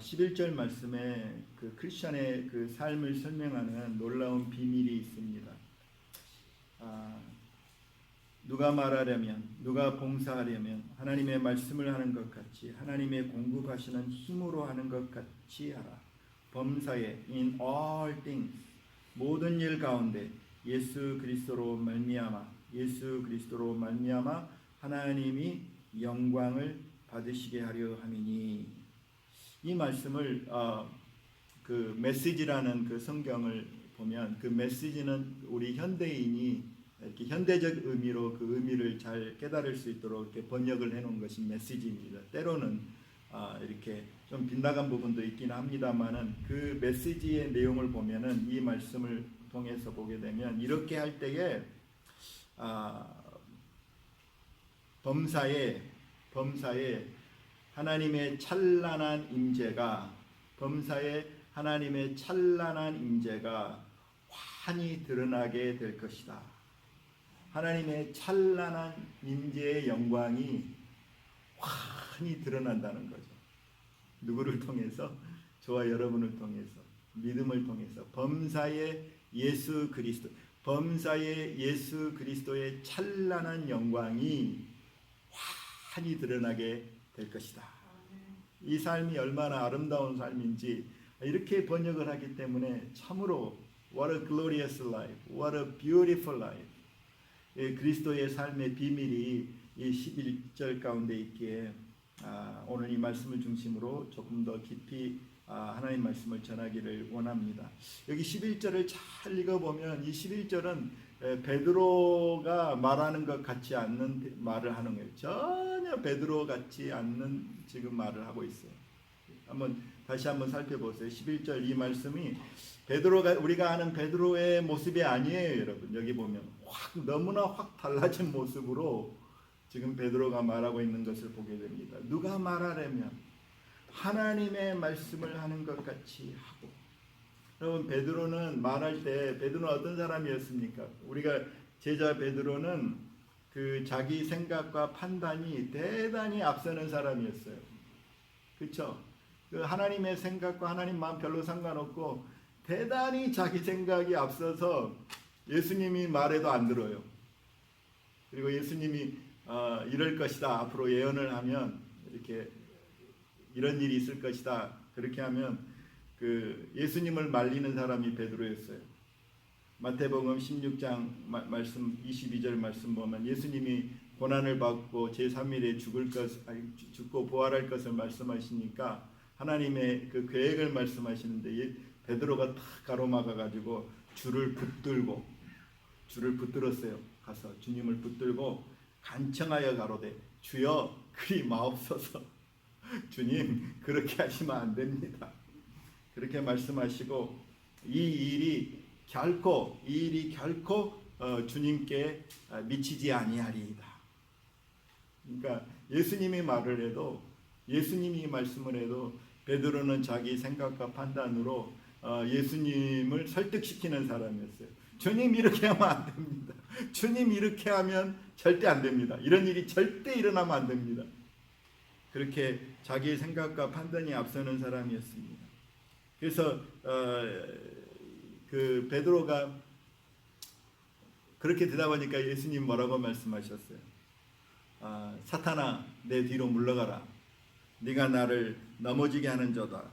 11절 말씀에 그 크리스천의 그 삶을 설명하는 놀라운 비밀이 있습니다. 누가 말하려면, 누가 봉사하려면 하나님의 말씀을 하는 것 같이, 하나님의 공급하시는 힘으로 하는 것 같이 하라. 범사에 in all things, 모든 일 가운데 예수 그리스도로 말미암아 하나님이 영광을 받으시게 하려 함이니. 이 말씀을 그 메시지라는 그 성경을 보면, 그 메시지는 우리 현대인이 이렇게 현대적 의미로 그 의미를 잘 깨달을 수 있도록 이렇게 번역을 해놓은 것이 메시지입니다. 때로는 이렇게 좀 빗나간 부분도 있긴 합니다만은, 그 메시지의 내용을 보면은, 이 말씀을 통해서 보게 되면 이렇게 할 때에 범사에 하나님의 찬란한 임재가, 환히 드러나게 될 것이다. 하나님의 찬란한 임재의 영광이 환히 드러난다는 거죠. 누구를 통해서? 저와 여러분을 통해서, 믿음을 통해서. 범사의 예수 그리스도의 찬란한 영광이 환히 드러나게 될 것이다. 이 삶이 얼마나 아름다운 삶인지 이렇게 번역을 하기 때문에 참으로 what a glorious life, what a beautiful life. 그리스도의 삶의 비밀이 이 11절 가운데 있기에 오늘 이 말씀을 중심으로 조금 더 깊이 하나님 말씀을 전하기를 원합니다. 여기 11절을 잘 읽어보면, 이 11절은 베드로가 말하는 것 같지 않는 말을 하는 거예요. 전혀 베드로 같지 않는 지금 말을 하고 있어요. 다시 한번 살펴보세요. 11절 이 말씀이 우리가 아는 베드로의 모습이 아니에요, 여러분. 여기 보면 너무나 확 달라진 모습으로 지금 베드로가 말하고 있는 것을 보게 됩니다. 누가 말하려면 하나님의 말씀을 하는 것 같이 하고. 여러분, 베드로는 말할 때, 베드로는 어떤 사람이었습니까? 우리가 제자 베드로는 그 자기 생각과 판단이 대단히 앞서는 사람이었어요. 그렇죠? 그 하나님의 생각과 하나님 마음 별로 상관없고 대단히 자기 생각이 앞서서 예수님이 말해도 안 들어요. 그리고 예수님이 이럴 것이다, 앞으로 예언을 하면 이렇게 이런 일이 있을 것이다, 그렇게 하면 그 예수님을 말리는 사람이 베드로였어요. 마태복음 16장 말씀 22절 말씀 보면 예수님이 고난을 받고 제3일에 죽고 부활할 것을 말씀하시니까 하나님의 그 계획을 말씀하시는데, 베드로가 탁 가로막아 가지고 줄을 붙들었어요. 가서 주님을 붙들고 간청하여 가로되 주여 그리 마옵소서. 주님, 그렇게 하시면 안 됩니다. 그렇게 말씀하시고, 이 일이 결코 주님께 미치지 아니하리이다. 그러니까 예수님이 말을 해도, 예수님이 말씀을 해도 베드로는 자기 생각과 판단으로 예수님을 설득시키는 사람이었어요. 주님, 이렇게 하면 안 됩니다. 주님, 이렇게 하면 절대 안 됩니다. 이런 일이 절대 일어나면 안 됩니다. 그렇게 자기의 생각과 판단이 앞서는 사람이었습니다. 그래서 그 베드로가 그렇게 되다 보니까 예수님 뭐라고 말씀하셨어요? 사탄아, 내 뒤로 물러가라. 네가 나를 넘어지게 하는 자다.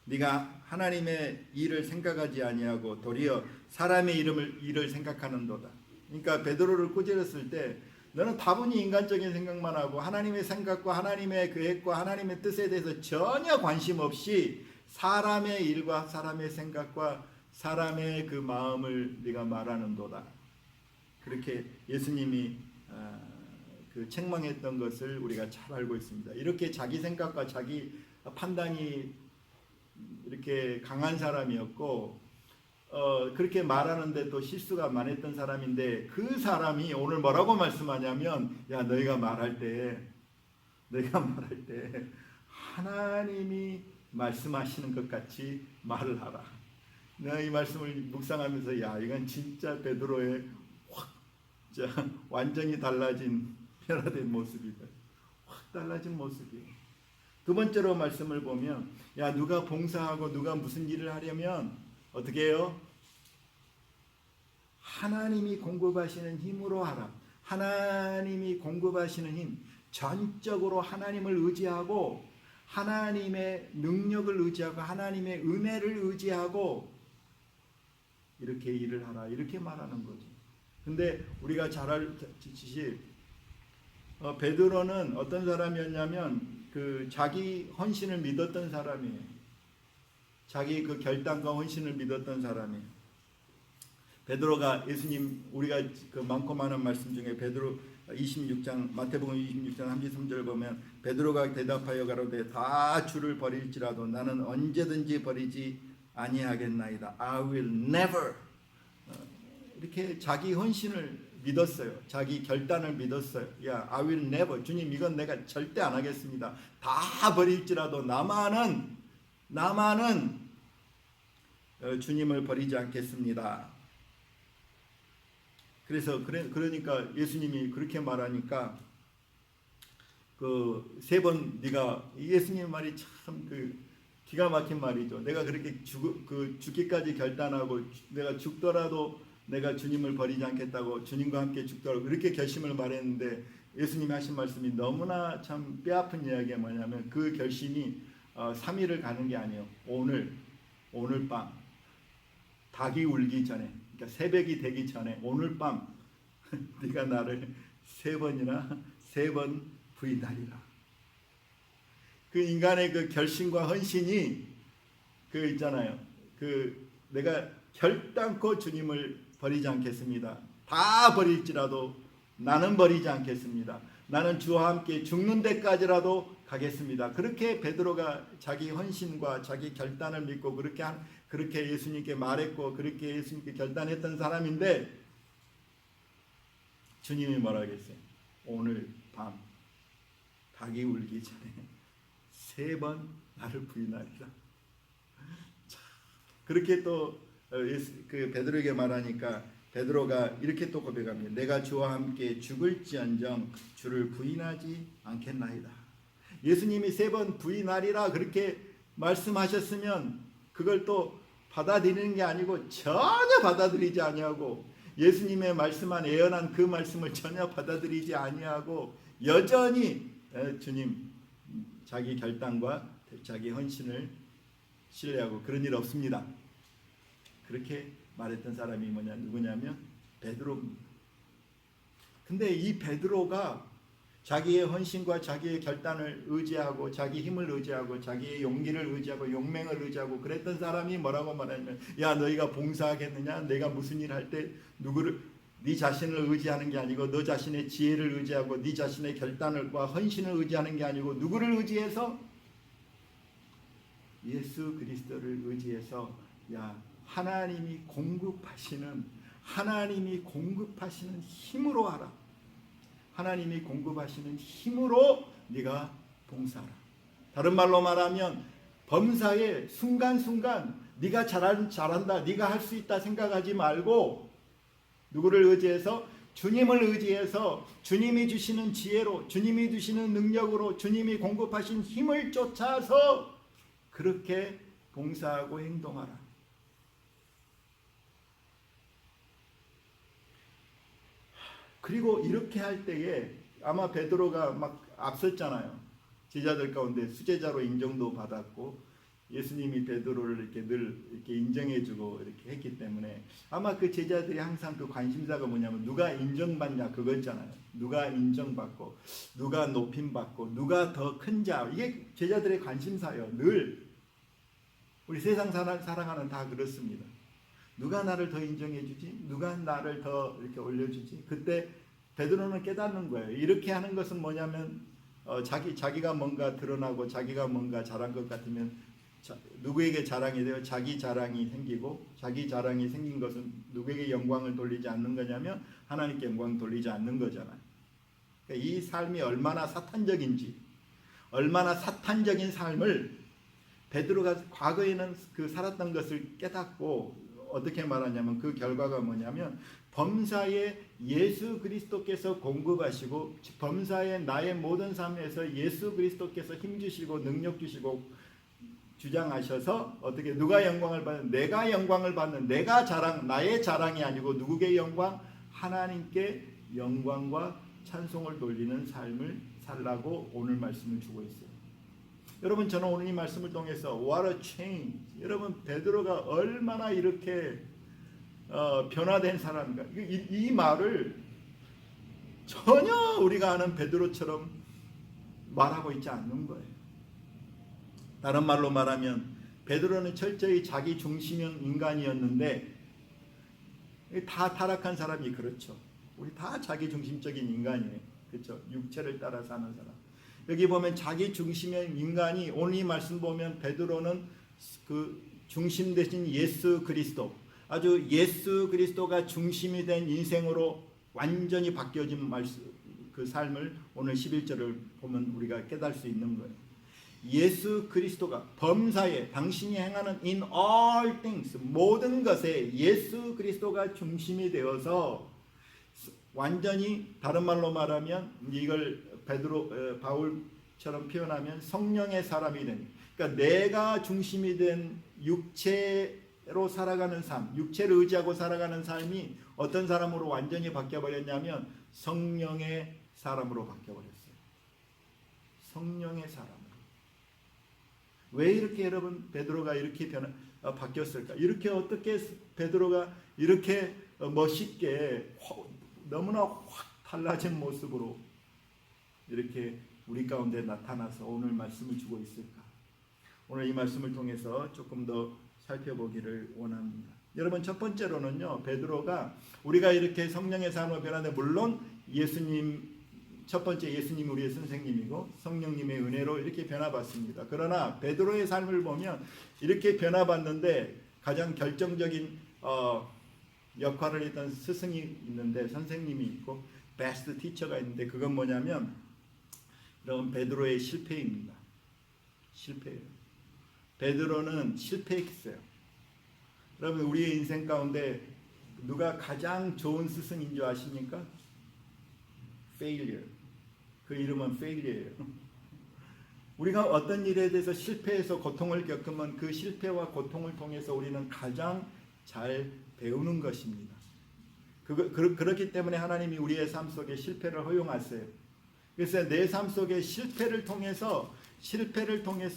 네가 하나님의 일을 생각하지 아니하고 도리어 사람의 일을 생각하는도다. 그러니까 베드로를 꾸짖었을 때, 너는 다분히 인간적인 생각만 하고 하나님의 생각과 하나님의 계획과 하나님의 뜻에 대해서 전혀 관심 없이 사람의 일과 사람의 생각과 사람의 그 마음을 네가 말하는도다. 그렇게 예수님이 그 책망했던 것을 우리가 잘 알고 있습니다. 이렇게 자기 생각과 자기 판단이 이렇게 강한 사람이었고, 그렇게 말하는데 또 실수가 많았던 사람인데, 그 사람이 오늘 뭐라고 말씀하냐면, 야, 너희가 말할 때 하나님이 말씀하시는 것 같이 말을 하라. 내가 이 말씀을 묵상하면서, 야, 이건 진짜 베드로의 완전히 달라진 변화된 모습이다. 확 달라진 모습이에요. 두 번째로 말씀을 보면 야 누가 봉사하고 누가 무슨 일을 하려면 어떻게 해요? 하나님이 공급하시는 힘으로 하라. 하나님이 공급하시는 힘, 전적으로 하나님을 의지하고 하나님의 능력을 의지하고 하나님의 은혜를 의지하고 이렇게 일을 하라. 이렇게 말하는 거죠. 근데 우리가 잘 알듯이 베드로는 어떤 사람이었냐면 그 자기 헌신을 믿었던 사람이에요. 자기 그 결단과 헌신을 믿었던 사람이에요. 베드로가 예수님 우리가 그 많고 많은 말씀 중에 베드로 26장 마태복음 26장 33절을 보면 베드로가 대답하여 가로되 다 주를 버릴지라도 나는 언제든지 버리지 아니하겠나이다. I will never. 이렇게 자기 헌신을 믿었어요. 자기 결단을 믿었어요. 야, I will never. 주님 이건 내가 절대 안 하겠습니다. 다 버릴지라도 나만은 주님을 버리지 않겠습니다. 그래서 그러니까 예수님이 그렇게 말하니까 그 세 번 네가 예수님 말이 참 그 기가 막힌 말이죠. 내가 그렇게 죽기까지 결단하고 내가 죽더라도 내가 주님을 버리지 않겠다고 주님과 함께 죽더라도 그렇게 결심을 말했는데 예수님이 하신 말씀이 너무나 참 뼈아픈 이야기가 뭐냐면 그 결심이 3일을 가는 게 아니에요. 오늘 밤 닭이 울기 전에 그러니까 새벽이 되기 전에 오늘 밤 네가 나를 세 번 부인하리라. 그 인간의 그 결심과 헌신이 그 있잖아요. 그 내가 결단코 주님을 버리지 않겠습니다. 다 버릴지라도 나는 버리지 않겠습니다. 나는 주와 함께 죽는 데까지라도 가겠습니다. 그렇게 베드로가 자기 헌신과 자기 결단을 믿고 그렇게 예수님께 말했고 그렇게 예수님께 결단했던 사람인데 주님이 뭐라 하겠어요? 오늘 밤 닭이 울기 전에 3번 나를 부인하리라. 그렇게 또 그 베드로에게 말하니까 베드로가 이렇게 또 고백합니다. 내가 주와 함께 죽을지언정 주를 부인하지 않겠나이다. 예수님이 3번 부인하리라 그렇게 말씀하셨으면 그걸 또 받아들이는 게 아니고 전혀 받아들이지 아니하고 예수님의 말씀한 예언한 그 말씀을 전혀 받아들이지 아니하고 여전히 주님 자기 결단과 자기 헌신을 신뢰하고 그런 일 없습니다. 그렇게 말했던 사람이 누구냐면 베드로입니다. 근데 이 베드로가 자기의 헌신과 자기의 결단을 의지하고 자기 힘을 의지하고 자기의 용기를 의지하고 용맹을 의지하고 그랬던 사람이 뭐라고 말하냐면 야 너희가 봉사하겠느냐? 내가 무슨 일 할 때 누구를 네 자신을 의지하는 게 아니고 너 자신의 지혜를 의지하고 네 자신의 결단과 헌신을 의지하는 게 아니고 누구를 의지해서? 예수 그리스도를 의지해서 야 하나님이 공급하시는 힘으로 하라. 하나님이 공급하시는 힘으로 네가 봉사하라. 다른 말로 말하면 범사에 순간순간 네가 잘한다, 네가 할 수 있다 생각하지 말고 누구를 의지해서? 주님을 의지해서 주님이 주시는 지혜로 주님이 주시는 능력으로 주님이 공급하신 힘을 쫓아서 그렇게 봉사하고 행동하라. 그리고 이렇게 할 때에 아마 베드로가 막 앞섰잖아요. 제자들 가운데 수제자로 인정도 받았고 예수님이 베드로를 이렇게 늘 이렇게 인정해주고 이렇게 했기 때문에 아마 그 제자들이 항상 그 관심사가 뭐냐면 누가 인정받냐 그거였잖아요. 누가 인정받고 누가 높임받고 누가 더 큰 자, 이게 제자들의 관심사예요. 늘 우리 세상 살아가는 다 그렇습니다. 누가 나를 더 인정해주지? 누가 나를 더 이렇게 올려주지? 그때 베드로는 깨닫는 거예요. 이렇게 하는 것은 뭐냐면 자기가 뭔가 드러나고 자기가 뭔가 잘한 것 같으면 누구에게 자랑이 돼요? 자기 자랑이 생기고 자기 자랑이 생긴 것은 누구에게 영광을 돌리지 않는 거냐면 하나님께 영광 돌리지 않는 거잖아요. 그러니까 이 삶이 얼마나 사탄적인지 얼마나 사탄적인 삶을 베드로가 과거에는 그 살았던 것을 깨닫고 어떻게 말하냐면 그 결과가 뭐냐면 범사에 예수 그리스도께서 공급하시고 범사에 나의 모든 삶에서 예수 그리스도께서 힘주시고 능력 주시고 주장하셔서 어떻게 누가 영광을 받는 내가 영광을 받는 내가 자랑 나의 자랑이 아니고 누구의 영광 하나님께 영광과 찬송을 돌리는 삶을 살라고 오늘 말씀을 주고 있어요. 여러분 저는 오늘 이 말씀을 통해서 What a change. 여러분 베드로가 얼마나 이렇게 변화된 사람인가. 이 말을 전혀 우리가 아는 베드로처럼 말하고 있지 않는 거예요. 다른 말로 말하면 베드로는 철저히 자기 중심형 인간이었는데 다 타락한 사람이 그렇죠. 우리 다 자기 중심적인 인간이에요. 그렇죠? 육체를 따라 사는 사람. 여기 보면 자기 중심형 인간이 오늘 이 말씀 보면 베드로는 그 중심 대신 예수 그리스도 아주 예수 그리스도가 중심이 된 인생으로 완전히 바뀌어진 그 삶을 오늘 11절을 보면 우리가 깨달을 수 있는 거예요. 예수 그리스도가 범사에 당신이 행하는 in all things 모든 것에 예수 그리스도가 중심이 되어서 완전히 다른 말로 말하면 이걸 바울처럼 표현하면 성령의 사람이 된 그러니까 내가 중심이 된 육체로 살아가는 삶 육체를 의지하고 살아가는 삶이 어떤 사람으로 완전히 바뀌어버렸냐면 성령의 사람으로 바뀌어버렸어요. 성령의 사람. 왜 이렇게 여러분 베드로가 이렇게 바뀌었을까? 이렇게 어떻게 베드로가 이렇게 멋있게 너무나 확 달라진 모습으로 이렇게 우리 가운데 나타나서 오늘 말씀을 주고 있을까? 오늘 이 말씀을 통해서 조금 더 살펴보기를 원합니다. 여러분 첫 번째로는요. 베드로가 우리가 이렇게 성령의 삶으로 변하는데 물론 예수님 첫 번째 예수님 우리의 선생님이고 성령님의 은혜로 이렇게 변화받습니다. 그러나 베드로의 삶을 보면 이렇게 변화받는데 가장 결정적인 역할을 했던 스승이 있는데 선생님이 있고 베스트 티처가 있는데 그건 뭐냐면 여러분 베드로의 실패입니다. 실패예요. 베드로는 실패했어요. 여러분 우리의 인생 가운데 누가 가장 좋은 스승인 줄 아십니까? failure. 그 이름은 failure예요. 우리가 어떤 일에 대해서 실패해서 고통을 겪으면 그 실패와 고통을 통해서 우리는 가장 잘 배우는 것입니다. 그렇기 때문에 하나님이 우리의 삶 속에 실패를 허용하세요. 그래서 내 삶 속에 실패를 통해서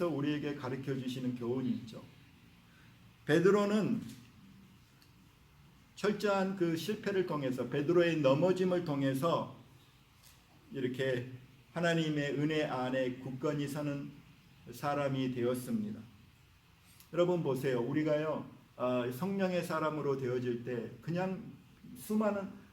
우리에게 가르쳐 주시는 교훈이 있죠. 베드로는 철저한 그 실패를 통해서 베드로의 넘어짐을 통해서 이렇게 하나님의 은혜 안에 굳건히 서는 사람이 되었습니다. 여러분 보세요. 우리가요 성령의 사람으로 되어질 때 그냥 수많은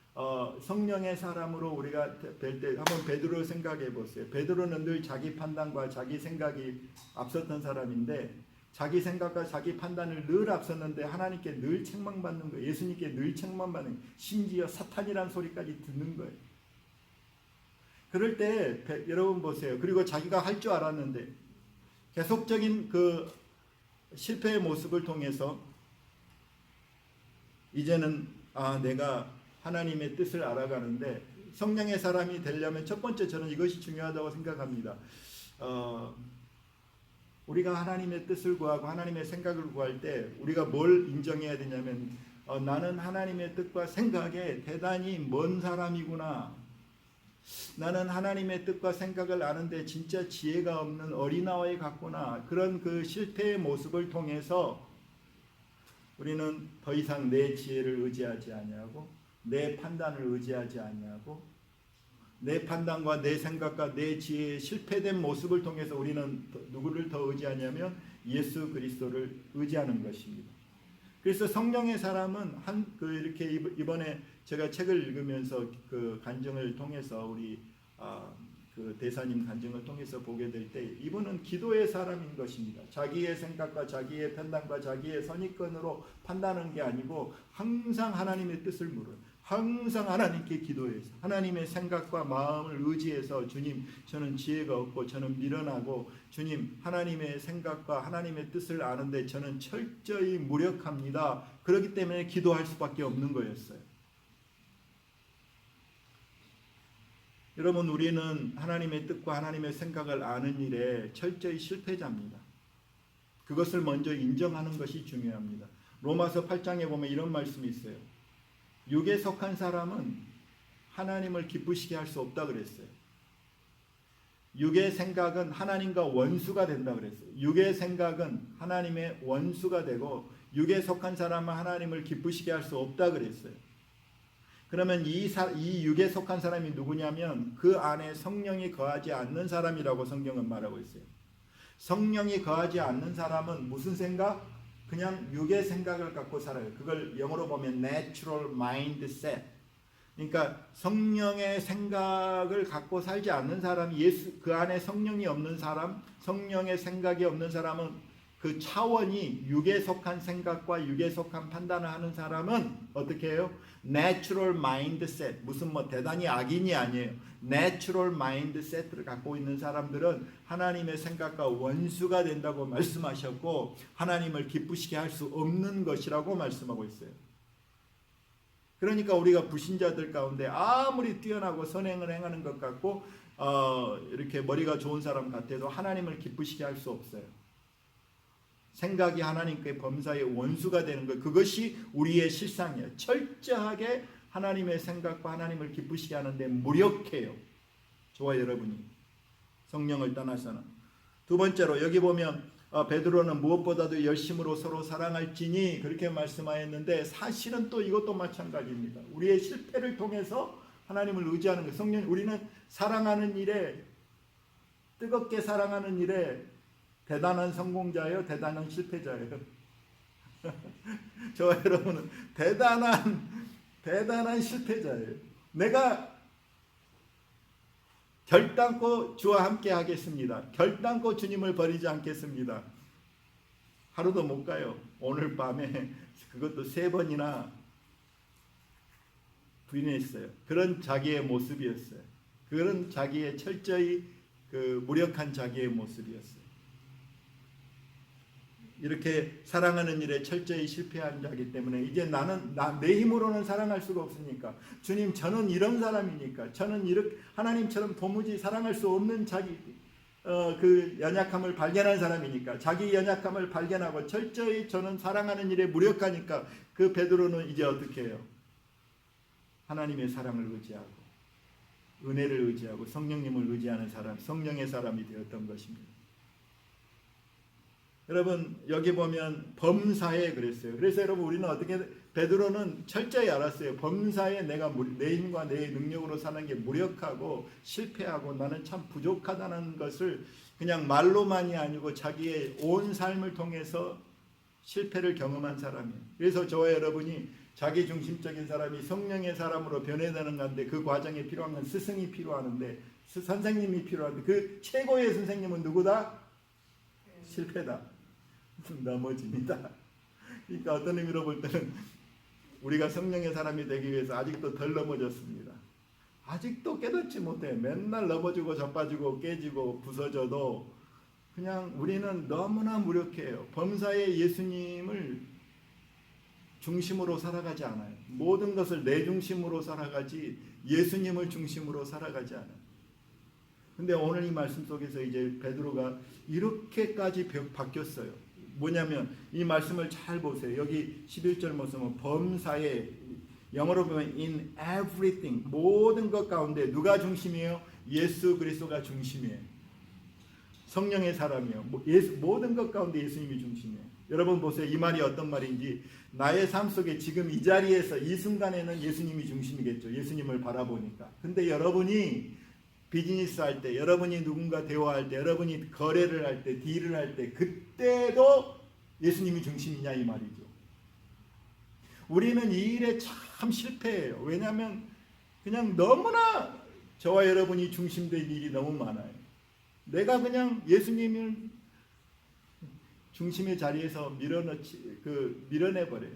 성령의 사람으로 우리가 될 때 한번 베드로 생각해 보세요. 베드로는 늘 자기 판단과 자기 생각이 앞섰던 사람인데 자기 생각과 자기 판단을 늘 앞섰는데 하나님께 늘 책망받는 거예요. 예수님께 늘 책망받는 거예요. 심지어 사탄이란 소리까지 듣는 거예요. 그럴 때 여러분 보세요. 그리고 자기가 할 줄 알았는데 계속적인 그 실패의 모습을 통해서 이제는 내가 하나님의 뜻을 알아가는데 성령의 사람이 되려면 첫 번째 저는 이것이 중요하다고 생각합니다. 우리가 하나님의 뜻을 구하고 하나님의 생각을 구할 때 우리가 뭘 인정해야 되냐면 나는 하나님의 뜻과 생각에 대단히 먼 사람이구나. 나는 하나님의 뜻과 생각을 아는데 진짜 지혜가 없는 어린아이 같구나. 그런 그 실패의 모습을 통해서 우리는 더 이상 내 지혜를 의지하지 아니하고 내 판단을 의지하지 아니하고 내 판단과 내 생각과 내 지혜의 실패된 모습을 통해서 우리는 누구를 더 의지하냐면 예수 그리스도를 의지하는 것입니다. 그래서 성령의 사람은 이렇게 이번에 제가 책을 읽으면서 그 간증을 통해서 우리 그 대사님 간증을 통해서 보게 될 때 이분은 기도의 사람인 것입니다. 자기의 생각과 자기의 판단과 자기의 선입견으로 판단하는 게 아니고 항상 하나님의 뜻을 물어요. 항상 하나님께 기도해서 하나님의 생각과 마음을 의지해서 주님 저는 지혜가 없고 저는 미련하고 주님 하나님의 생각과 하나님의 뜻을 아는데 저는 철저히 무력합니다. 그렇기 때문에 기도할 수밖에 없는 거였어요. 여러분 우리는 하나님의 뜻과 하나님의 생각을 아는 일에 철저히 실패자입니다. 그것을 먼저 인정하는 것이 중요합니다. 로마서 8장에 보면 이런 말씀이 있어요. 육에 속한 사람은 하나님을 기쁘시게 할 수 없다 그랬어요. 육의 생각은 하나님과 원수가 된다 그랬어요. 육의 생각은 하나님의 원수가 되고 육에 속한 사람은 하나님을 기쁘시게 할 수 없다 그랬어요. 그러면 이 육에 속한 사람이 누구냐면 그 안에 성령이 거하지 않는 사람이라고 성경은 말하고 있어요. 성령이 거하지 않는 사람은 무슨 생각? 그냥 육의 생각을 갖고 살아요. 그걸 영어로 보면 natural mindset. 그러니까 성령의 생각을 갖고 살지 않는 사람이 그 안에 성령이 없는 사람, 성령의 생각이 없는 사람은 그 차원이 육에 속한 생각과 육에 속한 판단을 하는 사람은 어떻게 해요? natural mindset. 무슨 대단히 악인이 아니에요. natural mindset를 갖고 있는 사람들은 하나님의 생각과 원수가 된다고 말씀하셨고 하나님을 기쁘시게 할 수 없는 것이라고 말씀하고 있어요. 그러니까 우리가 불신자들 가운데 아무리 뛰어나고 선행을 행하는 것 같고 이렇게 머리가 좋은 사람 같아도 하나님을 기쁘시게 할 수 없어요. 생각이 하나님께 범사의 원수가 되는 것, 그것이 우리의 실상이에요. 철저하게 하나님의 생각과 하나님을 기쁘시게 하는데 무력해요. 저와 여러분이 성령을 떠나서는. 두 번째로 여기 보면 베드로는 무엇보다도 열심으로 서로 사랑할지니 그렇게 말씀하였는데 사실은 또 이것도 마찬가지입니다. 우리의 실패를 통해서 하나님을 의지하는 거예요. 성령, 우리는 사랑하는 일에, 뜨겁게 사랑하는 일에 대단한 성공자예요, 대단한 실패자예요. 저와 여러분은 대단한 실패자예요. 내가 결단코 주와 함께 하겠습니다. 결단코 주님을 버리지 않겠습니다. 하루도 못 가요. 오늘 밤에 그것도 3번이나 부인했어요. 그런 자기의 모습이었어요. 그런 자기의 철저히 무력한 자기의 모습이었어요. 이렇게 사랑하는 일에 철저히 실패한 자이기 때문에 이제 내 힘으로는 사랑할 수가 없으니까 주님 저는 이런 사람이니까 저는 이렇게 하나님처럼 도무지 사랑할 수 없는 자기 그 연약함을 발견한 사람이니까 자기 연약함을 발견하고 철저히 저는 사랑하는 일에 무력하니까 그 베드로는 이제 어떻게 해요? 하나님의 사랑을 의지하고 은혜를 의지하고 성령님을 의지하는 사람, 성령의 사람이 되었던 것입니다. 여러분 여기 보면 범사에 그랬어요. 그래서 여러분 우리는 어떻게 베드로는 철저히 알았어요. 범사에 내가 내 힘과 내 능력으로 사는 게 무력하고 실패하고 나는 참 부족하다는 것을 그냥 말로만이 아니고 자기의 온 삶을 통해서 실패를 경험한 사람이에요. 그래서 저와 여러분이 자기중심적인 사람이 성령의 사람으로 변해가는 건데 그 과정에 필요한 건 스승이 필요하는데 선생님이 필요한데 그 최고의 선생님은 누구다? 실패다. 넘어집니다. 그러니까 어떤 의미로 볼 때는 우리가 성령의 사람이 되기 위해서 아직도 덜 넘어졌습니다. 아직도 깨닫지 못해. 맨날 넘어지고 자빠지고 깨지고 부서져도 그냥 우리는 너무나 무력해요. 범사의 예수님을 중심으로 살아가지 않아요. 모든 것을 내 중심으로 살아가지 예수님을 중심으로 살아가지 않아요. 근데 오늘 이 말씀 속에서 이제 베드로가 이렇게까지 바뀌었어요. 뭐냐면 이 말씀을 잘 보세요. 여기 11절 말씀은 범사에, 영어로 보면 in everything, 모든 것 가운데 누가 중심이에요? 예수 그리스도가 중심이에요. 성령의 사람이에요. 모든 것 가운데 예수님이 중심이에요. 여러분 보세요. 이 말이 어떤 말인지. 나의 삶 속에 지금 이 자리에서 이 순간에는 예수님이 중심이겠죠. 예수님을 바라보니까. 근데 여러분이 비즈니스 할 때, 여러분이 누군가 대화할 때, 여러분이 거래를 할 때, 딜을 할 때, 그때도 예수님이 중심이냐 이 말이죠. 우리는 이 일에 참 실패해요. 왜냐하면 그냥 너무나 저와 여러분이 중심된 일이 너무 많아요. 내가 그냥 예수님을 중심의 자리에서 밀어내버려요.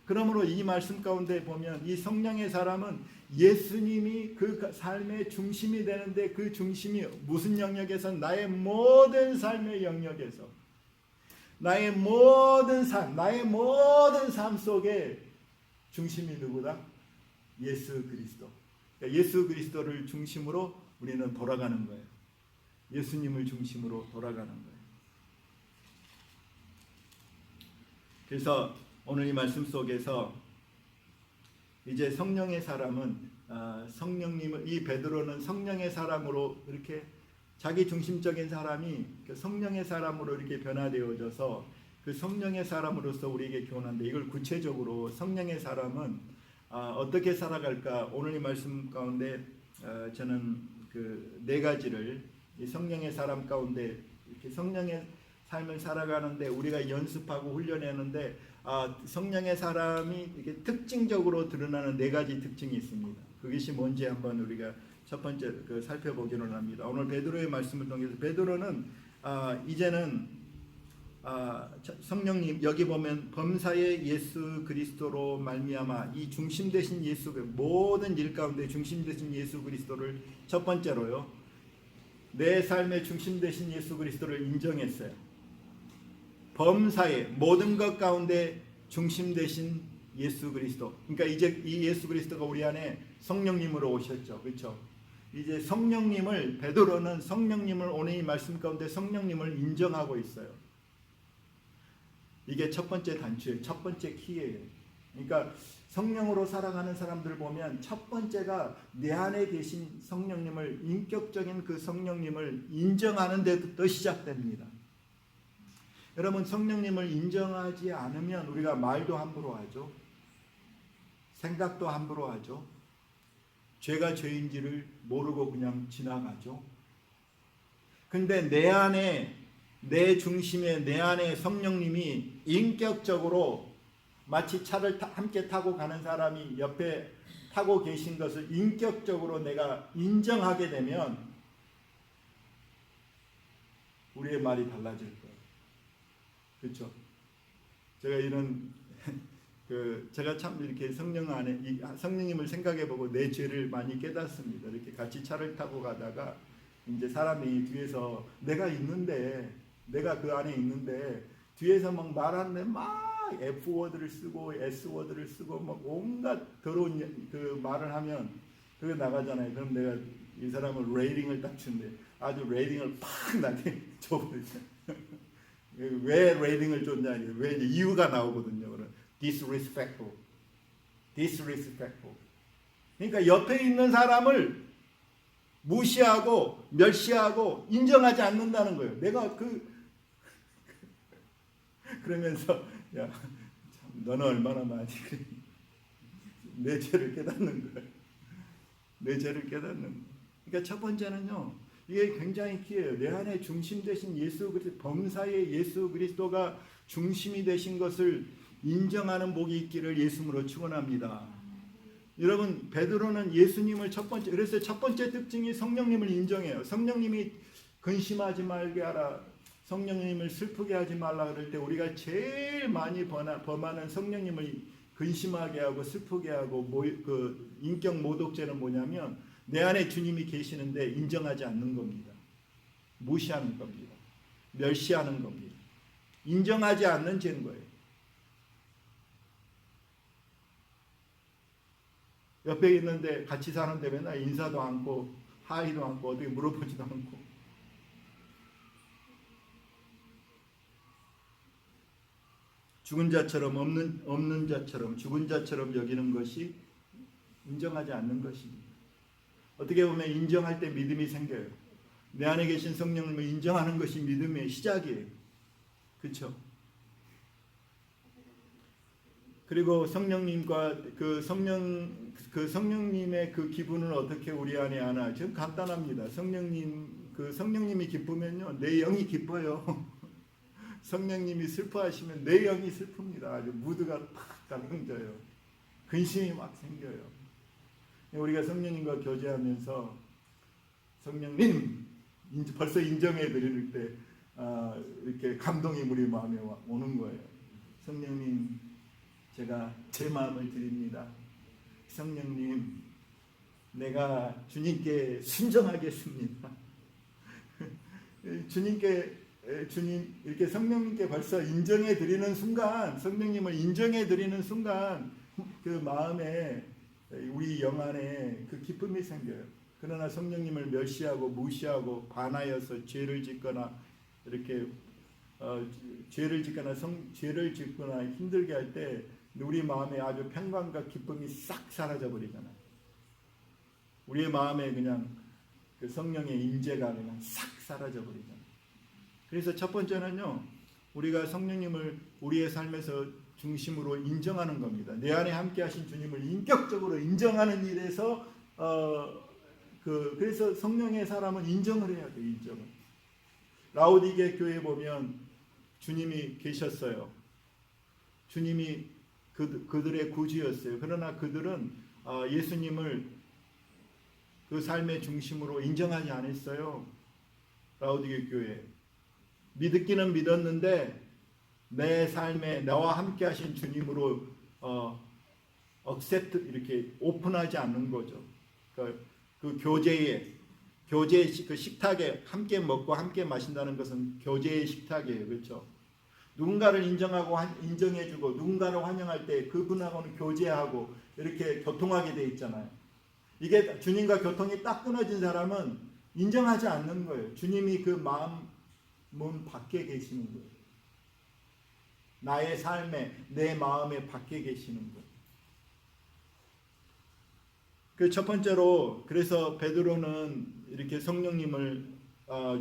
그러므로 이 말씀 가운데 보면 이 성령의 사람은 예수님이 그 삶의 중심이 되는데, 그 중심이 무슨 영역에서? 나의 모든 삶의 영역에서, 나의 모든 삶 속에 중심이 누구다? 예수 그리스도. 그러니까 예수 그리스도를 중심으로 우리는 돌아가는 거예요. 예수님을 중심으로 돌아가는 거예요. 그래서 오늘 이 말씀 속에서 이제 성령의 사람은 성령님을, 이 베드로는 성령의 사람으로 이렇게 자기 중심적인 사람이 성령의 사람으로 이렇게 변화되어져서 그 성령의 사람으로서 우리에게 교훈하는데, 이걸 구체적으로 성령의 사람은 어떻게 살아갈까? 오늘 이 말씀 가운데 저는 그 네 가지를 이 성령의 사람 가운데 이렇게 성령의 삶을 살아가는데 우리가 연습하고 훈련하는데 성령의 사람이 이렇게 특징적으로 드러나는 네 가지 특징이 있습니다. 그것이 뭔지 한번 우리가 첫 번째 살펴보기로 합니다. 오늘 베드로의 말씀을 통해서 베드로는 이제는 성령님, 여기 보면 범사의 예수 그리스도로 말미암아, 이 중심 되신 예수, 모든 일 가운데 중심 되신 예수 그리스도를 첫 번째로요, 내 삶의 중심 되신 예수 그리스도를 인정했어요. 범사의 모든 것 가운데 중심 되신 예수 그리스도. 그러니까 이제 이 예수 그리스도가 우리 안에 성령님으로 오셨죠. 그렇죠? 이제 성령님을, 베드로는 성령님을, 오늘 이 말씀 가운데 성령님을 인정하고 있어요. 이게 첫 번째 단추예요. 첫 번째 키예요. 그러니까 성령으로 살아가는 사람들 보면 첫 번째가 내 안에 계신 성령님을, 인격적인 그 성령님을 인정하는 데부터 시작됩니다. 여러분, 성령님을 인정하지 않으면 우리가 말도 함부로 하죠. 생각도 함부로 하죠. 죄가 죄인지를 모르고 그냥 지나가죠. 근데 내 안에, 내 중심에 내 안에 성령님이 인격적으로, 마치 차를 함께 타고 가는 사람이 옆에 타고 계신 것을 인격적으로 내가 인정하게 되면 우리의 말이 달라질 거예요. 그렇죠? 제가 이런 제가 참 이렇게 성령 안에 성령님을 생각해보고 내 죄를 많이 깨닫습니다. 이렇게 같이 차를 타고 가다가 이제 사람이 뒤에서 내가 그 안에 있는데 뒤에서 막 말하는데 막 F 워드를 쓰고 S 워드를 쓰고 막 온갖 더러운 그 말을 하면 그게 나가잖아요. 그럼 내가 이 사람을 레이팅을 딱 주는데 아주 레이팅을 팍 나한테 줘버리죠. 왜 레이팅을 줬냐, 왜 이유가 나오거든요. disrespectful. 그러니까 옆에 있는 사람을 무시하고 멸시하고 인정하지 않는다는 거예요. 내가 그러면서 야, 참, 너는 얼마나 많이 내 죄를 깨닫는 거예요. 내 죄를 깨닫는 거예요. 그러니까 첫 번째는요, 이게 굉장히 키예요. 내 안에 중심 되신 예수 그리스도, 범사의 예수 그리스도가 중심이 되신 것을 인정하는 복이 있기를 예수님으로 축원합니다. 여러분, 베드로는 예수님을 그래서 첫 번째 특징이 성령님을 인정해요. 성령님이 근심하지 말게 하라, 성령님을 슬프게 하지 말라 그럴 때 우리가 제일 많이 범하는 성령님을 근심하게 하고 슬프게 하고 그 인격 모독죄는 뭐냐면 내 안에 주님이 계시는데 인정하지 않는 겁니다. 무시하는 겁니다. 멸시하는 겁니다. 인정하지 않는 죄인 거예요. 옆에 있는데 같이 사는데 맨날 인사도 않고 하이도 않고 어떻게 물어보지도 않고, 죽은 자처럼 없는 자처럼 죽은 자처럼 여기는 것이 인정하지 않는 것입니다. 어떻게 보면 인정할 때 믿음이 생겨요. 내 안에 계신 성령님을 인정하는 것이 믿음의 시작이에요. 그렇죠? 그리고 성령님과 성령님의 그 기분을 어떻게 우리 안에 아나? 지금 간단합니다. 성령님이 기쁘면요, 내 영이 기뻐요. 성령님이 슬퍼하시면 내 영이 슬픕니다. 아주 무드가 팍 달라져요. 근심이 막 생겨요. 우리가 성령님과 교제하면서 성령님 벌써 인정해 드릴 때 이렇게 감동이 우리 마음에 오는 거예요. 성령님 제가 제 마음을 드립니다. 성령님, 내가 주님께 순종하겠습니다. 주님 이렇게 성령님께 벌써 인정해 드리는 순간, 성령님을 인정해 드리는 순간 그 마음에, 우리 영 안에 그 기쁨이 생겨요. 그러나 성령님을 멸시하고 무시하고 반하여서 죄를 짓거나 이렇게 죄를 짓거나 힘들게 할 때 우리 마음에 아주 평강과 기쁨이 싹 사라져 버리잖아요. 우리의 마음에 그냥 그 성령의 임재가 그냥 싹 사라져 버리잖아요. 그래서 첫 번째는요, 우리가 성령님을 우리의 삶에서 중심으로 인정하는 겁니다. 내 안에 함께 하신 주님을 인격적으로 인정하는 일에서 그래서 성령의 사람은 인정을 해야 돼요. 인정을. 라오디게 교회에 보면 주님이 계셨어요. 주님이 그들의 구주였어요. 그러나 그들은 예수님을 그 삶의 중심으로 인정하지 않았어요. 라오디게 교회. 믿기는 믿었는데 내 삶에 나와 함께 하신 주님으로 accept 이렇게 오픈하지 않는 거죠. 그 교제의 그 식탁에 함께 먹고 함께 마신다는 것은 교제의 식탁이에요. 그렇죠? 누군가를 인정하고 인정해주고 누군가를 환영할 때 그분하고는 교제하고 이렇게 교통하게 돼 있잖아요. 이게 주님과 교통이 딱 끊어진 사람은 인정하지 않는 거예요. 주님이 그 마음 문 밖에 계시는 거예요. 나의 삶에, 내 마음에 밖에 계시는 거예요. 그 첫 번째로, 그래서 베드로는 이렇게 성령님을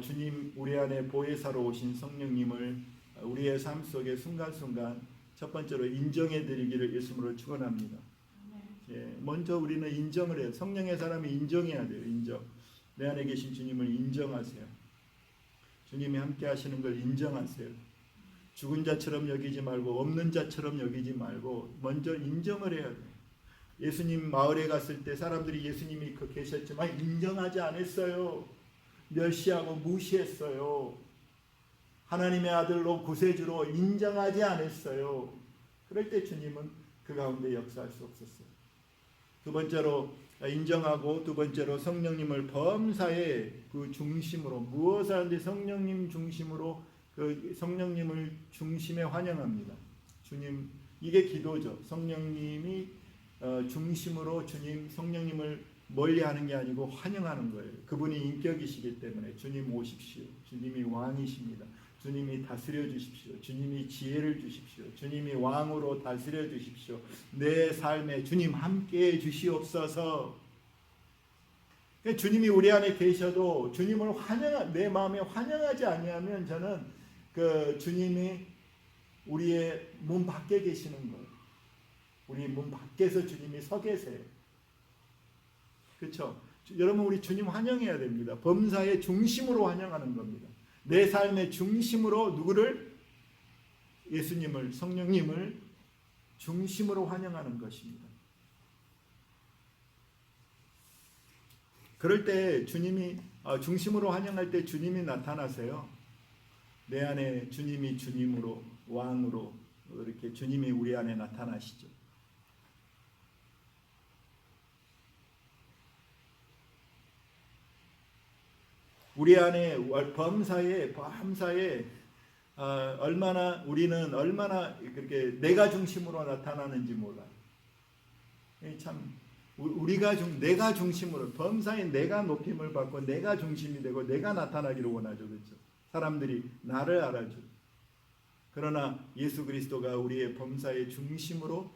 주님, 우리 안에 보혜사로 오신 성령님을 우리의 삶 속에 순간순간 첫 번째로 인정해 드리기를 예수님으로 축원합니다. 예, 먼저 우리는 인정을 해요. 성령의 사람이 인정해야 돼요. 인정. 내 안에 계신 주님을 인정하세요. 주님이 함께 하시는 걸 인정하세요. 죽은 자처럼 여기지 말고 없는 자처럼 여기지 말고 먼저 인정을 해야 돼요. 예수님 마을에 갔을 때 사람들이 예수님이 계셨지만 인정하지 않았어요. 멸시하고 무시했어요. 하나님의 아들로 구세주로 인정하지 않았어요. 그럴 때 주님은 그 가운데 역사할 수 없었어요. 두 번째로 인정하고, 두 번째로 성령님을 범사의 그 중심으로, 무엇을 하는지 성령님 중심으로, 그 성령님을 중심에 환영합니다. 주님, 이게 기도죠. 성령님이 중심으로 주님, 성령님을 멀리하는 게 아니고 환영하는 거예요. 그분이 인격이시기 때문에 주님 오십시오. 주님이 왕이십니다. 주님이 다스려 주십시오. 주님이 지혜를 주십시오. 주님이 왕으로 다스려 주십시오. 내 삶에 주님 함께해 주시옵소서. 주님이 우리 안에 계셔도 주님을 내 마음에 환영하지 아니하면 저는 그 주님이 우리의 문 밖에 계시는 거예요. 우리 문 밖에서 주님이 서 계세요. 그렇죠? 여러분, 우리 주님 환영해야 됩니다. 범사의 중심으로 환영하는 겁니다. 내 삶의 중심으로 누구를? 예수님을, 성령님을 중심으로 환영하는 것입니다. 그럴 때 주님이 중심으로 환영할 때 주님이 나타나세요. 내 안에 주님이 주님으로, 왕으로 이렇게 주님이 우리 안에 나타나시죠. 우리 안에 범사에 우리는 얼마나 그렇게 내가 중심으로 나타나는지 몰라요. 참 내가 중심으로, 범사에 내가 높임을 받고 내가 중심이 되고 내가 나타나기를 원하죠. 그렇죠? 사람들이 나를 알아줘. 그러나 예수 그리스도가 우리의 범사의 중심으로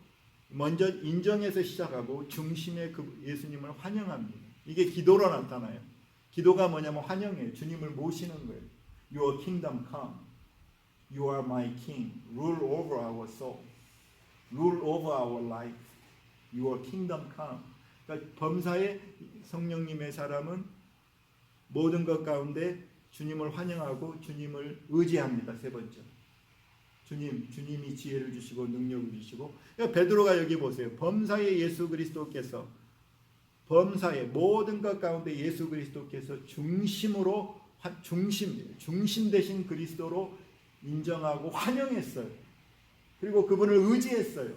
먼저 인정해서 시작하고 중심에 그 예수님을 환영합니다. 이게 기도로 나타나요. 기도가 뭐냐면 환영이에요. 주님을 모시는 거예요. Your kingdom come. You are my king. Rule over our soul. Rule over our life. Your kingdom come. 그러니까 범사의 성령님의 사람은 모든 것 가운데 주님을 환영하고 주님을 의지합니다. 세 번째. 주님이 지혜를 주시고 능력을 주시고. 그러니까 베드로가 여기 보세요. 범사의 예수 그리스도께서, 범사의 모든 것 가운데 예수 그리스도께서 중심으로, 중심 되신 그리스도로 인정하고 환영했어요. 그리고 그분을 의지했어요.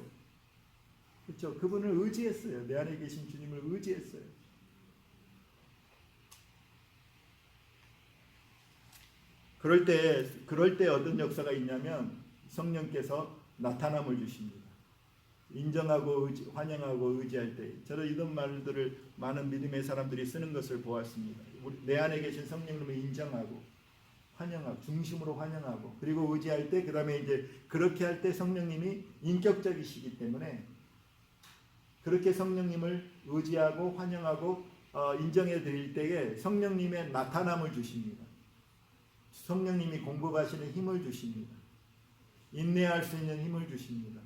그렇죠? 그분을 의지했어요. 내 안에 계신 주님을 의지했어요. 그럴 때 어떤 역사가 있냐면 성령께서 나타남을 주십니다. 인정하고 환영하고 의지할 때, 저도 이런 말들을 많은 믿음의 사람들이 쓰는 것을 보았습니다. 내 안에 계신 성령님을 인정하고 환영하고 중심으로 환영하고 그리고 의지할 때, 그 다음에 이제 그렇게 할 때 성령님이 인격적이시기 때문에 그렇게 성령님을 의지하고 환영하고 인정해 드릴 때에 성령님의 나타남을 주십니다. 성령님이 공급하시는 힘을 주십니다. 인내할 수 있는 힘을 주십니다.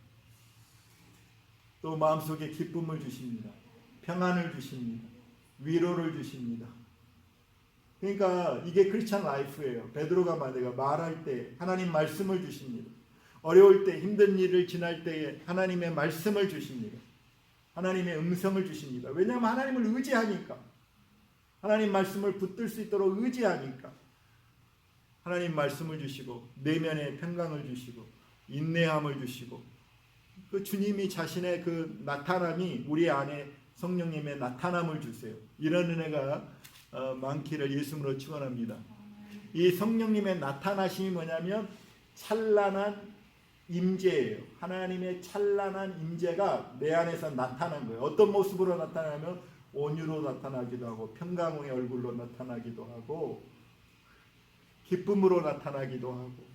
또 마음속에 기쁨을 주십니다. 평안을 주십니다. 위로를 주십니다. 그러니까 이게 크리스찬 라이프예요. 베드로가 말할 때 하나님 말씀을 주십니다. 어려울 때, 힘든 일을 지날 때에 하나님의 말씀을 주십니다. 하나님의 음성을 주십니다. 왜냐하면 하나님을 의지하니까, 하나님 말씀을 붙들 수 있도록 의지하니까 하나님 말씀을 주시고 내면에 평강을 주시고 인내함을 주시고, 그 주님이 자신의 그 나타남이 우리 안에 성령님의 나타남을 주세요. 이런 은혜가 많기를 예수님으로 축원합니다. 이 성령님의 나타나심이 뭐냐면 찬란한 임재예요. 하나님의 찬란한 임재가 내 안에서 나타난 거예요. 어떤 모습으로 나타나면 온유로 나타나기도 하고 평강의 얼굴로 나타나기도 하고 기쁨으로 나타나기도 하고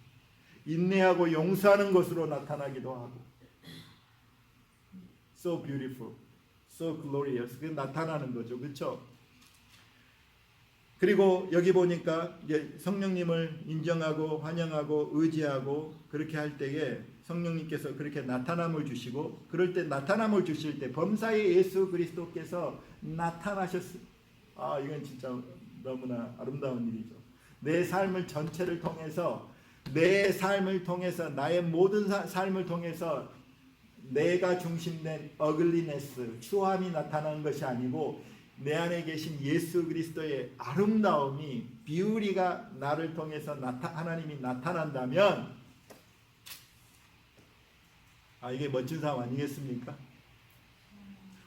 인내하고 용서하는 것으로 나타나기도 하고 so beautiful, so glorious. 그게 나타나는 거죠. 그렇죠? 그리고 여기 보니까 이제 성령님을 인정하고 환영하고 의지하고 그렇게 할 때에 성령님께서 그렇게 나타남을 주시고, 그럴 때 나타남을 주실 때 범사의 예수 그리스도께서 나타나셨어요. 이건 진짜 너무나 아름다운 일이죠. 내 삶을 전체를 통해서, 내 삶을 통해서, 나의 모든 삶을 통해서 내가 중심된 어글리네스, 추함이 나타나는 것이 아니고 내 안에 계신 예수 그리스도의 아름다움이, 비우리가 나를 통해서 하나님이 나타난다면 이게 멋진 삶 아니겠습니까?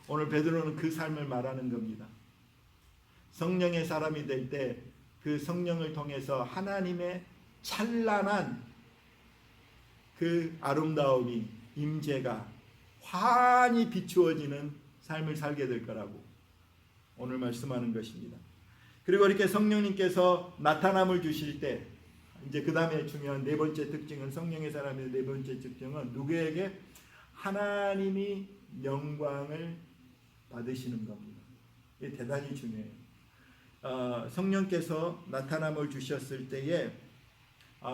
오늘 베드로는 그 삶을 말하는 겁니다. 성령의 사람이 될 때 그 성령을 통해서 하나님의 찬란한 그 아름다움이, 임재가 환히 비추어지는 삶을 살게 될 거라고 오늘 말씀하는 것입니다. 그리고 이렇게 성령님께서 나타남을 주실 때, 이제 그 다음에 중요한 네 번째 특징은, 성령의 사람의 네 번째 특징은 누구에게? 하나님이 영광을 받으시는 겁니다. 이게 대단히 중요해요. 성령께서 나타남을 주셨을 때에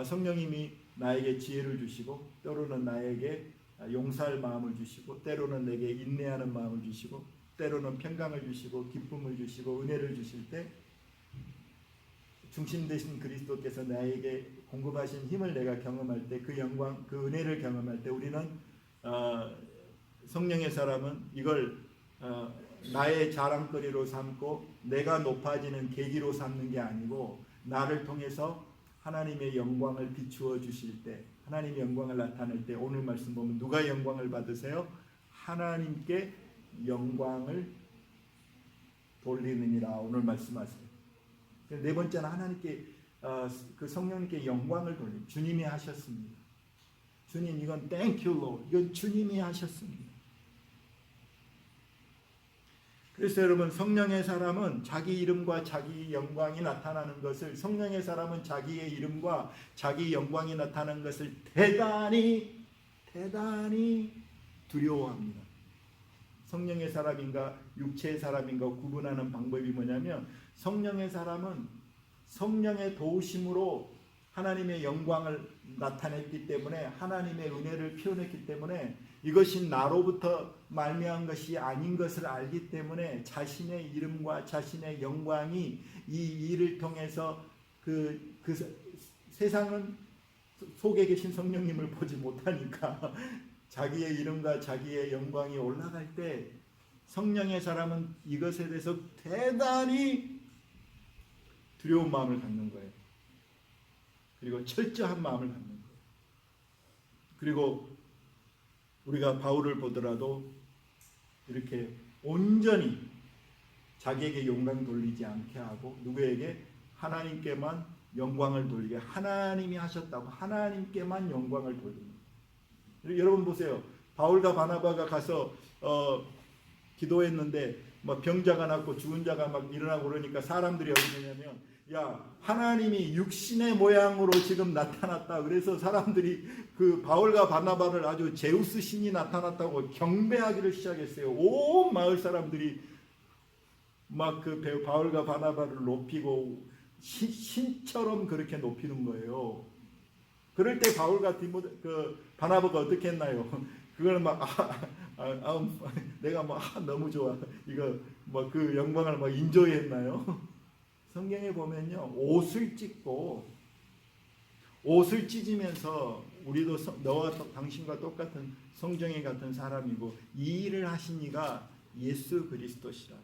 성령님이 나에게 지혜를 주시고, 때로는 나에게 용서할 마음을 주시고, 때로는 내게 인내하는 마음을 주시고, 때로는 평강을 주시고 기쁨을 주시고 은혜를 주실 때, 중심 되신 그리스도께서 나에게 공급하신 힘을 내가 경험할 때, 그 영광, 그 은혜를 경험할 때 우리는 성령의 사람은 이걸 나의 자랑거리로 삼고 내가 높아지는 계기로 삼는 게 아니고, 나를 통해서 하나님의 영광을 비추어 주실 때, 하나님의 영광을 나타낼 때, 오늘 말씀 보면 누가 영광을 받으세요? 하나님께 영광을 돌리느니라 오늘 말씀하세요. 네 번째는 하나님께 그 성령님께 영광을 돌리는, 주님이 하셨습니다. 주님, 이건 Thank you Lord, 이건 주님이 하셨습니다. 그래서 여러분, 성령의 사람은 자기 이름과 자기 영광이 나타나는 것을, 성령의 사람은 자기의 이름과 자기 영광이 나타나는 것을 대단히 두려워합니다. 성령의 사람인가 육체의 사람인가 구분하는 방법이 뭐냐면, 성령의 사람은 성령의 도우심으로 하나님의 영광을 나타냈기 때문에, 하나님의 은혜를 표현했기 때문에, 이것이 나로부터 말미암은 것이 아닌 것을 알기 때문에 자신의 이름과 자신의 영광이 이 일을 통해서 그 세상은 속에 계신 성령님을 보지 못하니까 자기의 이름과 자기의 영광이 올라갈 때 성령의 사람은 이것에 대해서 대단히 두려운 마음을 갖는 거예요. 그리고 철저한 마음을 갖는 거예요. 그리고 우리가 바울을 보더라도 이렇게 온전히 자기에게 영광 돌리지 않게 하고 누구에게? 하나님께만 영광을 돌리게, 하나님이 하셨다고 하나님께만 영광을 돌립니다. 여러분 보세요. 바울과 바나바가 가서 기도했는데 막 병자가 낫고 죽은 자가 막 일어나고 그러니까 사람들이 어떻게 되냐면, 야, 하나님이 육신의 모양으로 지금 나타났다. 그래서 사람들이 그 바울과 바나바를 아주 제우스 신이 나타났다고 경배하기를 시작했어요. 온 마을 사람들이 막 그 바울과 바나바를 높이고 신처럼 그렇게 높이는 거예요. 그럴 때 바울과 바나바가 어떻게 했나요? 그거는 막 내가 너무 좋아, 이거 그 영광을 막 인조했나요? 성경에 보면요, 옷을 찢으면서 우리도 너와 당신과 똑같은 성정에 같은 사람이고 이 일을 하신 이가 예수 그리스도시라고.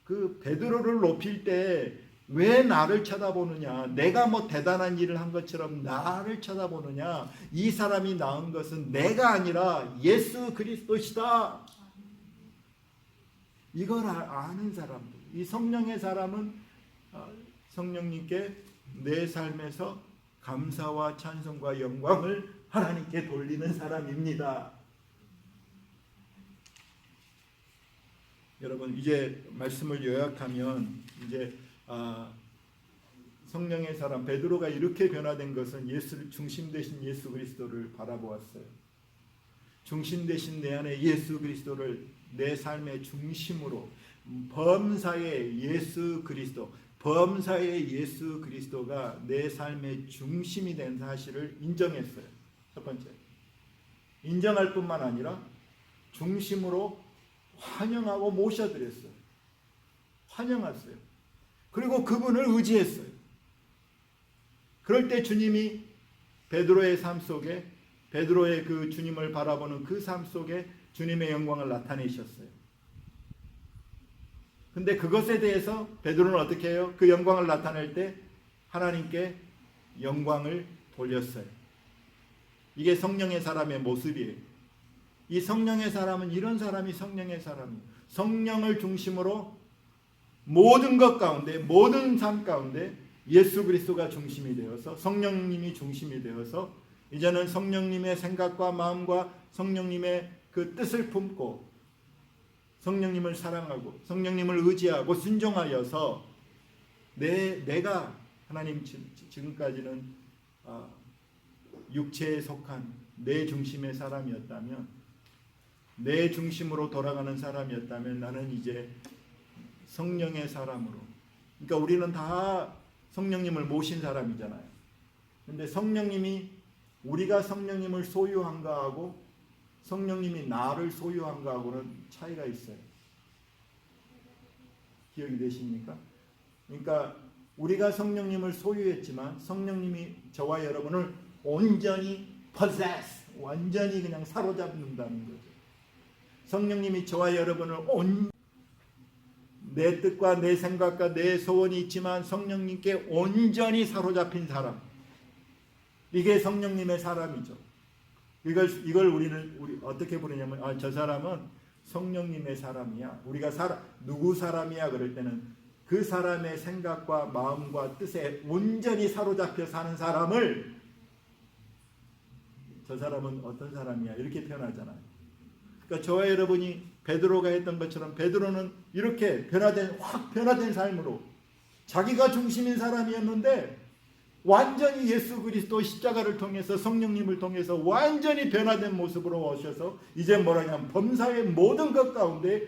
그 베드로를 높일 때 왜 나를 쳐다보느냐? 내가 뭐 대단한 일을 한 것처럼 나를 쳐다보느냐? 이 사람이 나은 것은 내가 아니라 예수 그리스도시다. 이걸 아는 사람들, 이 성령의 사람은 성령님께 내 삶에서 감사와 찬송과 영광을 하나님께 돌리는 사람입니다. 여러분, 이제 말씀을 요약하면 이제 성령의 사람 베드로가 이렇게 변화된 것은 예수를 중심 되신 예수 그리스도를 바라보았어요. 중심 되신 내 안에 예수 그리스도를 내 삶의 중심으로, 범사의 예수 그리스도, 범사의 예수 그리스도가 내 삶의 중심이 된 사실을 인정했어요. 첫 번째, 인정할 뿐만 아니라 중심으로 환영하고 모셔드렸어요. 환영했어요. 그리고 그분을 의지했어요. 그럴 때 주님이 베드로의 삶 속에, 베드로의 그 주님을 바라보는 그 삶 속에 주님의 영광을 나타내셨어요. 근데 그것에 대해서 베드로는 어떻게 해요? 그 영광을 나타낼 때 하나님께 영광을 돌렸어요. 이게 성령의 사람의 모습이에요. 이 성령의 사람은 이런 사람이 성령의 사람이에요. 성령을 중심으로 모든 것 가운데, 모든 삶 가운데 예수 그리스도가 중심이 되어서, 성령님이 중심이 되어서 이제는 성령님의 생각과 마음과 성령님의 그 뜻을 품고 성령님을 사랑하고 성령님을 의지하고 순종하여서 내가 하나님, 지금까지는 육체에 속한 내 중심의 사람이었다면, 내 중심으로 돌아가는 사람이었다면 나는 이제 성령의 사람으로, 그러니까 우리는 다 성령님을 모신 사람이잖아요. 근데 성령님이, 우리가 성령님을 소유한가 하고 성령님이 나를 소유한가 하고는 차이가 있어요. 기억이 되십니까? 그러니까 우리가 성령님을 소유했지만 성령님이 저와 여러분을 온전히 possess, 완전히 그냥 사로잡는다는 거죠. 성령님이 저와 여러분을 내 뜻과 내 생각과 내 소원이 있지만 성령님께 온전히 사로잡힌 사람, 이게 성령님의 사람이죠. 이걸 우리 어떻게 부르냐면, 저 사람은 성령님의 사람이야. 우리가 누구 사람이야 그럴 때는 그 사람의 생각과 마음과 뜻에 온전히 사로잡혀 사는 사람을, 저 사람은 어떤 사람이야 이렇게 표현하잖아요. 그러니까 저와 여러분이 베드로가 했던 것처럼 베드로는 이렇게 확 변화된 삶으로, 자기가 중심인 사람이었는데 완전히 예수 그리스도 십자가를 통해서 성령님을 통해서 완전히 변화된 모습으로 오셔서 이제 뭐라냐면 범사의 모든 것 가운데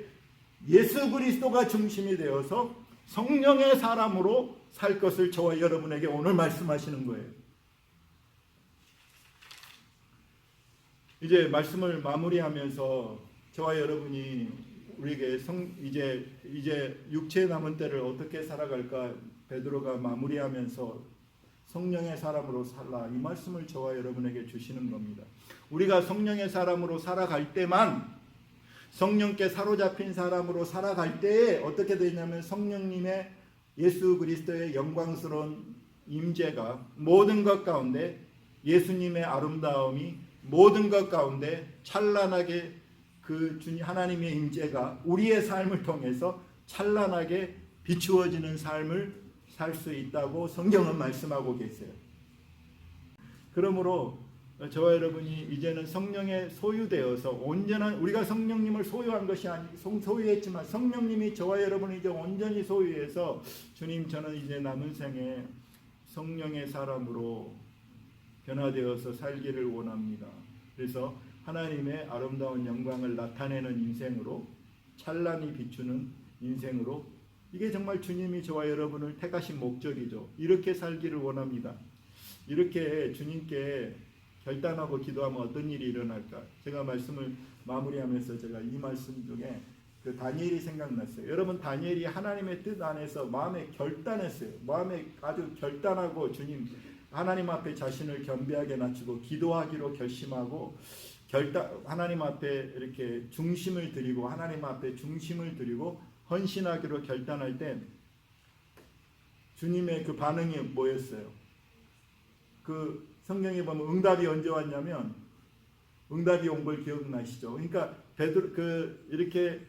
예수 그리스도가 중심이 되어서 성령의 사람으로 살 것을 저와 여러분에게 오늘 말씀하시는 거예요. 이제 말씀을 마무리하면서 저와 여러분이 우리에게 이제 육체에 남은 때를 어떻게 살아갈까, 베드로가 마무리하면서 성령의 사람으로 살라, 이 말씀을 저와 여러분에게 주시는 겁니다. 우리가 성령의 사람으로 살아갈 때만, 성령께 사로잡힌 사람으로 살아갈 때에 어떻게 되냐면 성령님의, 예수 그리스도의 영광스러운 임재가 모든 것 가운데, 예수님의 아름다움이 모든 것 가운데 찬란하게 그 하나님의 임재가 우리의 삶을 통해서 찬란하게 비추어지는 삶을 살 수 있다고 성경은 말씀하고 계세요. 그러므로 저와 여러분이 이제는 성령에 소유되어서 온전한, 우리가 성령님을 소유한 것이 소유했지만 성령님이 저와 여러분을 이제 온전히 소유해서 주님, 저는 이제 남은 생에 성령의 사람으로 변화되어서 살기를 원합니다. 그래서 하나님의 아름다운 영광을 나타내는 인생으로, 찬란히 비추는 인생으로, 이게 정말 주님이 저와 여러분을 택하신 목적이죠. 이렇게 살기를 원합니다. 이렇게 주님께 결단하고 기도하면 어떤 일이 일어날까? 제가 말씀을 마무리하면서 제가 이 말씀 중에 그 다니엘이 생각났어요. 여러분, 다니엘이 하나님의 뜻 안에서 마음에 결단했어요. 마음에 아주 결단하고 주님, 하나님 앞에 자신을 겸비하게 낮추고 기도하기로 결심하고 하나님 앞에 이렇게 중심을 드리고, 하나님 앞에 중심을 드리고 헌신하기로 결단할 때 주님의 그 반응이 뭐였어요? 그 성경에 보면 응답이 언제 왔냐면, 응답이 온 걸 기억나시죠? 그러니까 이렇게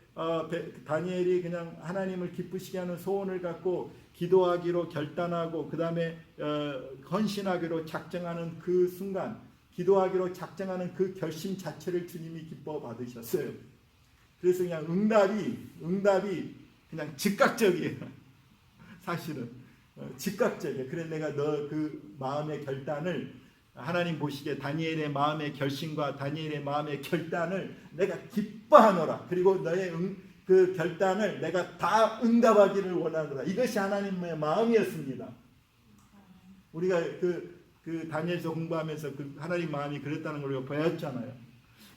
다니엘이 그냥 하나님을 기쁘시게 하는 소원을 갖고 기도하기로 결단하고 그 다음에 헌신하기로 작정하는 그 순간, 기도하기로 작정하는 그 결심 자체를 주님이 기뻐 받으셨어요. 그래서 그냥 응답이 그냥 즉각적이에요. 사실은 즉각적이에요. 그래 내가 너 그 마음의 결단을, 하나님 보시기에 다니엘의 마음의 결심과 다니엘의 마음의 결단을 내가 기뻐하노라. 그리고 너의 그 결단을 내가 다 응답하기를 원하노라. 이것이 하나님의 마음이었습니다. 우리가 그 다니엘서 공부하면서 그 하나님 마음이 그랬다는 걸 우리가 보였잖아요.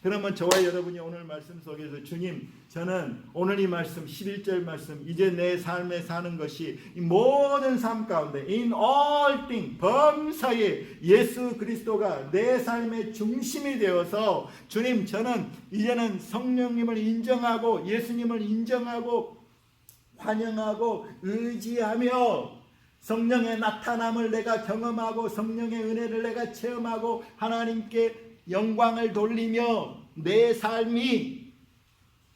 그러면 저와 여러분이 오늘 말씀 속에서 주님, 저는 오늘 이 말씀 11절 말씀, 이제 내 삶에 사는 것이 이 모든 삶 가운데 in all things, 범사에 예수 그리스도가 내 삶의 중심이 되어서, 주님, 저는 이제는 성령님을 인정하고 예수님을 인정하고 환영하고 의지하며 성령의 나타남을 내가 경험하고 성령의 은혜를 내가 체험하고 하나님께 영광을 돌리며 내 삶이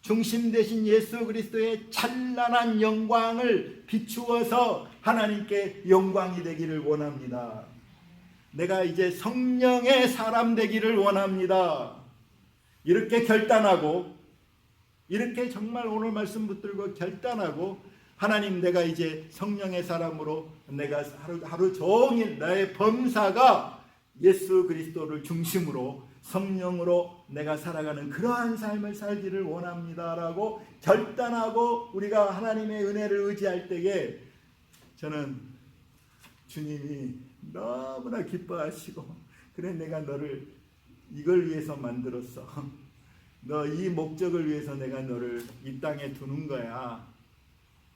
중심 되신 예수 그리스도의 찬란한 영광을 비추어서 하나님께 영광이 되기를 원합니다. 내가 이제 성령의 사람 되기를 원합니다. 이렇게 결단하고, 이렇게 정말 오늘 말씀 붙들고 결단하고, 하나님, 내가 이제 성령의 사람으로 내가 하루 종일 나의 범사가 예수 그리스도를 중심으로 성령으로 내가 살아가는 그러한 삶을 살기를 원합니다라고 결단하고 우리가 하나님의 은혜를 의지할 때에 저는 주님이 너무나 기뻐하시고, 그래 내가 너를 이걸 위해서 만들었어. 너 이 목적을 위해서 내가 너를 이 땅에 두는 거야.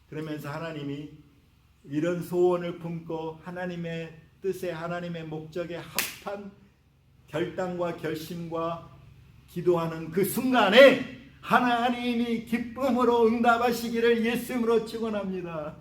그러면서 하나님이 이런 소원을 품고 하나님의 뜻에, 하나님의 목적에 합한 결단과 결심과 기도하는 그 순간에 하나님이 기쁨으로 응답하시기를 예수님으로 축원합니다.